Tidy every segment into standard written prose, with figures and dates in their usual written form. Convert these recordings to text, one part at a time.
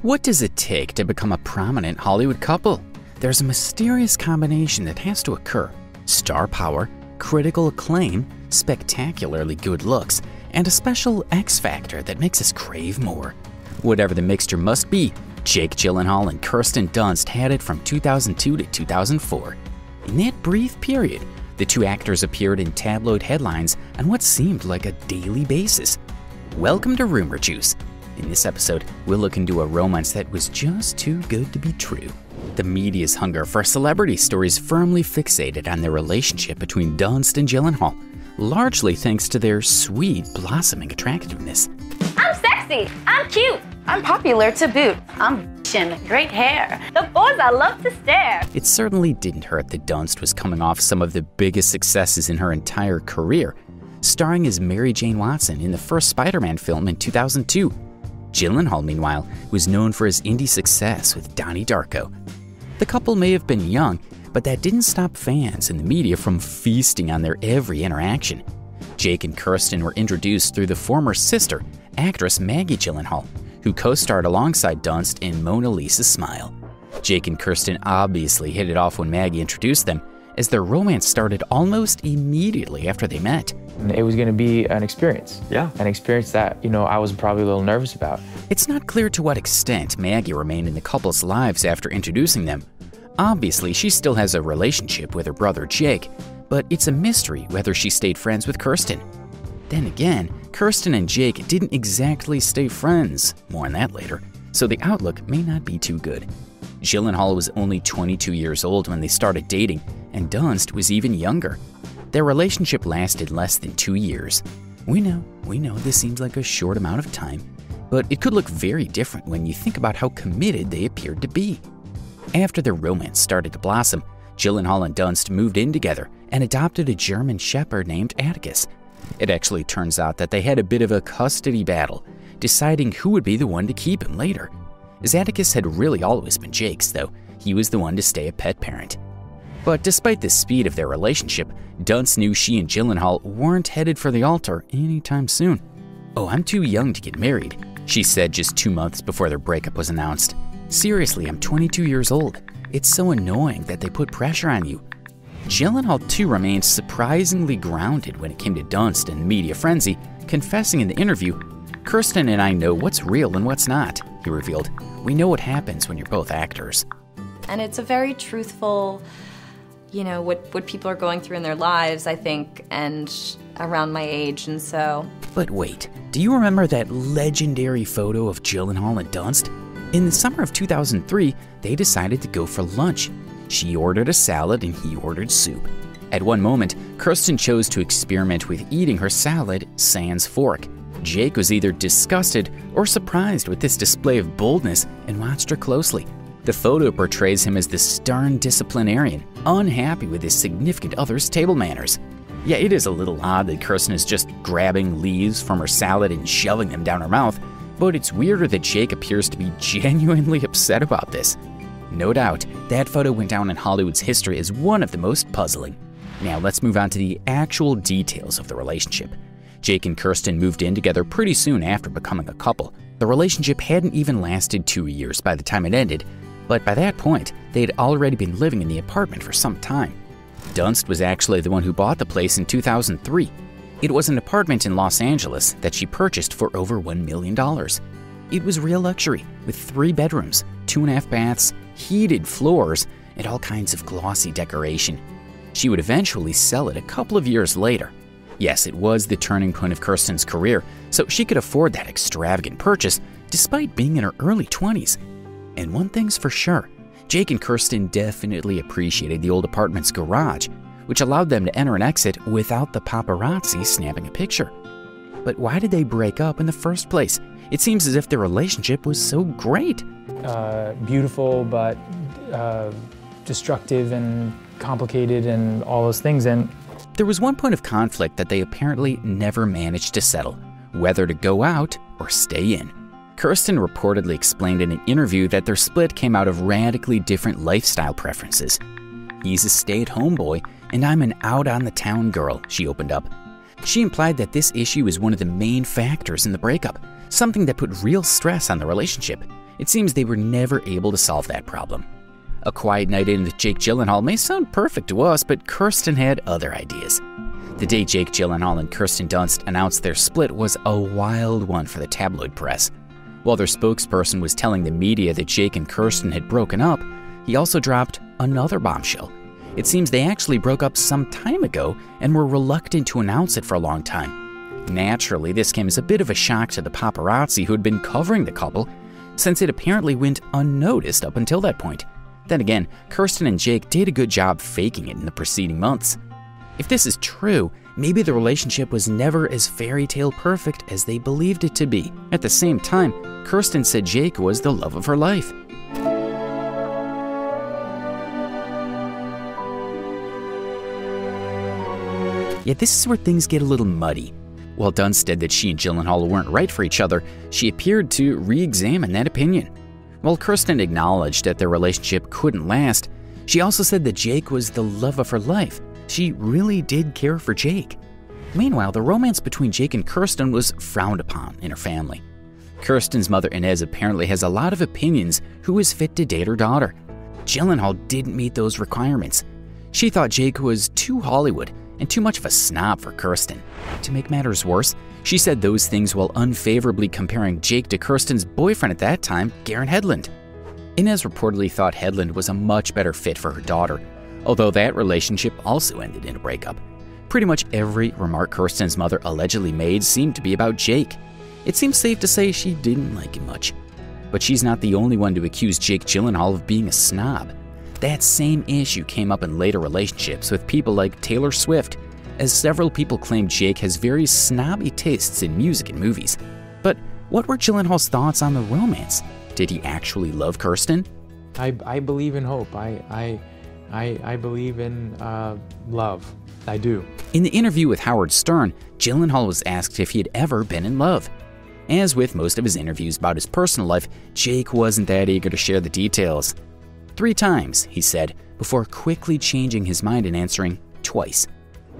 What does it take to become a prominent Hollywood couple? There's a mysterious combination that has to occur: star power, critical acclaim, spectacularly good looks, and a special X factor that makes us crave more. Whatever the mixture must be, Jake Gyllenhaal and Kirsten Dunst had it from 2002 to 2004. In that brief period, the two actors appeared in tabloid headlines on what seemed like a daily basis. Welcome to Rumour Juice. In this episode, we'll look into a romance that was just too good to be true. The media's hunger for celebrity stories firmly fixated on their relationship between Dunst and Gyllenhaal, largely thanks to their sweet, blossoming attractiveness. I'm sexy, I'm cute, I'm popular to boot, I'm great hair, the boys I love to stare. It certainly didn't hurt that Dunst was coming off some of the biggest successes in her entire career, starring as Mary Jane Watson in the first Spider-Man film in 2002. Gyllenhaal, meanwhile, was known for his indie success with Donnie Darko. The couple may have been young, but that didn't stop fans and the media from feasting on their every interaction. Jake and Kirsten were introduced through the former sister, actress Maggie Gyllenhaal, who co-starred alongside Dunst in Mona Lisa's Smile. Jake and Kirsten obviously hit it off when Maggie introduced them, as their romance started almost immediately after they met. It was going to be an experience. Yeah. An experience that, I was probably a little nervous about. It's not clear to what extent Maggie remained in the couple's lives after introducing them. Obviously, she still has a relationship with her brother Jake, but it's a mystery whether she stayed friends with Kirsten. Then again, Kirsten and Jake didn't exactly stay friends, more on that later, so the outlook may not be too good. Gyllenhaal was only 22 years old when they started dating, and Dunst was even younger. Their relationship lasted less than 2 years. We know this seems like a short amount of time, but it could look very different when you think about how committed they appeared to be. After their romance started to blossom, Gyllenhaal and Dunst moved in together and adopted a German shepherd named Atticus. It actually turns out that they had a bit of a custody battle, deciding who would be the one to keep him later. As Atticus had really always been Jake's, though, he was the one to stay a pet parent. But despite the speed of their relationship, Dunst knew she and Gyllenhaal weren't headed for the altar anytime soon. "Oh, I'm too young to get married," she said just 2 months before their breakup was announced. "Seriously, I'm 22 years old. It's so annoying that they put pressure on you." Gyllenhaal too remained surprisingly grounded when it came to Dunst and media frenzy, confessing in the interview, "Kirsten and I know what's real and what's not," he revealed. "We know what happens when you're both actors." And it's a very truthful, what people are going through in their lives, I think, and around my age, and so. But wait, do you remember that legendary photo of Gyllenhaal and Dunst? In the summer of 2003, they decided to go for lunch. She ordered a salad and he ordered soup. At one moment, Kirsten chose to experiment with eating her salad sans fork. Jake was either disgusted or surprised with this display of boldness and watched her closely. The photo portrays him as the stern disciplinarian, unhappy with his significant other's table manners. Yeah, it is a little odd that Kirsten is just grabbing leaves from her salad and shoving them down her mouth, but it's weirder that Jake appears to be genuinely upset about this. No doubt, that photo went down in Hollywood's history as one of the most puzzling. Now let's move on to the actual details of the relationship. Jake and Kirsten moved in together pretty soon after becoming a couple. The relationship hadn't even lasted 2 years by the time it ended, but by that point, they had already been living in the apartment for some time. Dunst was actually the one who bought the place in 2003. It was an apartment in Los Angeles that she purchased for over $1 million. It was real luxury, with 3 bedrooms, 2.5 baths, heated floors, and all kinds of glossy decoration. She would eventually sell it a couple of years later. Yes, it was the turning point of Kirsten's career, so she could afford that extravagant purchase despite being in her early 20s. And one thing's for sure, Jake and Kirsten definitely appreciated the old apartment's garage, which allowed them to enter and exit without the paparazzi snapping a picture. But why did they break up in the first place? It seems as if their relationship was so great. Beautiful, but destructive and complicated and all those things. And there was one point of conflict that they apparently never managed to settle, whether to go out or stay in. Kirsten reportedly explained in an interview that their split came out of radically different lifestyle preferences. "He's a stay-at-home boy, and I'm an out-on-the-town girl," she opened up. She implied that this issue was one of the main factors in the breakup, something that put real stress on the relationship. It seems they were never able to solve that problem. A quiet night in with Jake Gyllenhaal may sound perfect to us, but Kirsten had other ideas. The day Jake Gyllenhaal and Kirsten Dunst announced their split was a wild one for the tabloid press. While their spokesperson was telling the media that Jake and Kirsten had broken up, he also dropped another bombshell. It seems they actually broke up some time ago and were reluctant to announce it for a long time. Naturally, this came as a bit of a shock to the paparazzi who had been covering the couple, since it apparently went unnoticed up until that point. Then again, Kirsten and Jake did a good job faking it in the preceding months. If this is true, maybe the relationship was never as fairy tale perfect as they believed it to be. At the same time, Kirsten said Jake was the love of her life. Yet this is where things get a little muddy. While Dunst said that she and Gyllenhaal weren't right for each other, she appeared to re-examine that opinion. While Kirsten acknowledged that their relationship couldn't last, she also said that Jake was the love of her life. She really did care for Jake. Meanwhile, the romance between Jake and Kirsten was frowned upon in her family. Kirsten's mother Inez apparently has a lot of opinions who is fit to date her daughter. Gyllenhaal didn't meet those requirements. She thought Jake was too Hollywood and too much of a snob for Kirsten. To make matters worse, she said those things while unfavorably comparing Jake to Kirsten's boyfriend at that time, Garrett Hedlund. Inez reportedly thought Hedlund was a much better fit for her daughter, although that relationship also ended in a breakup. Pretty much every remark Kirsten's mother allegedly made seemed to be about Jake. It seems safe to say she didn't like him much. But she's not the only one to accuse Jake Gyllenhaal of being a snob. That same issue came up in later relationships with people like Taylor Swift, as several people claim Jake has very snobby tastes in music and movies. But what were Gyllenhaal's thoughts on the romance? Did he actually love Kirsten? I believe in hope. I believe in love. I do. In the interview with Howard Stern, Gyllenhaal was asked if he had ever been in love. As with most of his interviews about his personal life, Jake wasn't that eager to share the details. 3 times, he said, before quickly changing his mind and answering twice.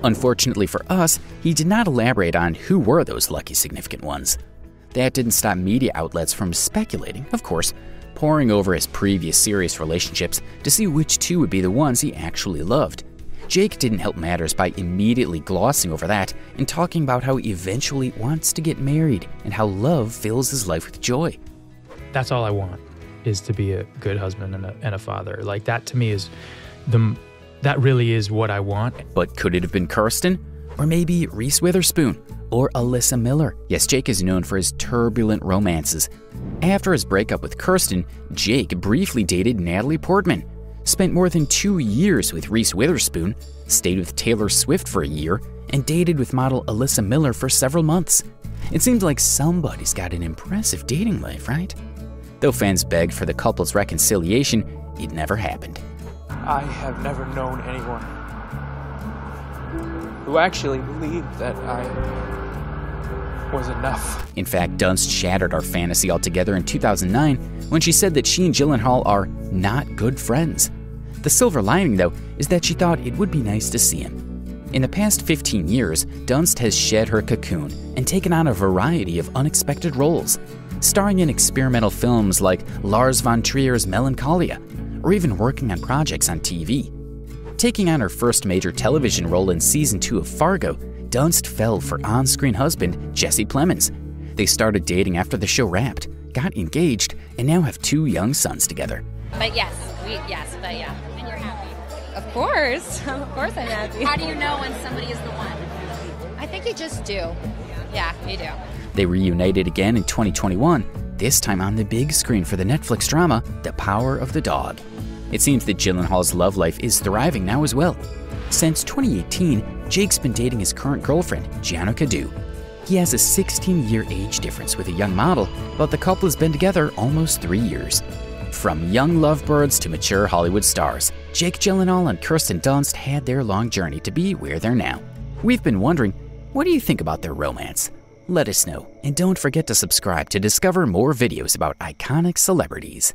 Unfortunately for us, he did not elaborate on who were those lucky significant ones. That didn't stop media outlets from speculating, of course, poring over his previous serious relationships to see which 2 would be the ones he actually loved. Jake didn't help matters by immediately glossing over that and talking about how he eventually wants to get married and how love fills his life with joy. That's all I want, is to be a good husband and a father. Like, that to me is that really is what I want. But could it have been Kirsten? Or maybe Reese Witherspoon? Or Alyssa Miller? Yes, Jake is known for his turbulent romances. After his breakup with Kirsten, Jake briefly dated Natalie Portman, spent more than 2 years with Reese Witherspoon, stayed with Taylor Swift for a year, and dated with model Alyssa Miller for several months. It seems like somebody's got an impressive dating life, right? Though fans begged for the couple's reconciliation, it never happened. I have never known anyone who actually believed that I was enough. In fact, Dunst shattered our fantasy altogether in 2009 when she said that she and Gyllenhaal are not good friends. The silver lining, though, is that she thought it would be nice to see him. In the past 15 years, Dunst has shed her cocoon and taken on a variety of unexpected roles, starring in experimental films like Lars von Trier's Melancholia, or even working on projects on TV. Taking on her first major television role in season 2 of Fargo, Dunst fell for on-screen husband Jesse Plemons. They started dating after the show wrapped, got engaged, and now have 2 young sons together. But yeah. And you're happy? Of course I'm happy. How do you know when somebody is the one? I think you just do. Yeah, you do. They reunited again in 2021, this time on the big screen for the Netflix drama The Power of the Dog. It seems that Gyllenhaal's love life is thriving now as well. Since 2018, Jake's been dating his current girlfriend, Gianna Cadu. He has a 16-year age difference with a young model, but the couple has been together almost 3 years. From young lovebirds to mature Hollywood stars, Jake Gyllenhaal and Kirsten Dunst had their long journey to be where they're now. We've been wondering, what do you think about their romance? Let us know, and don't forget to subscribe to discover more videos about iconic celebrities.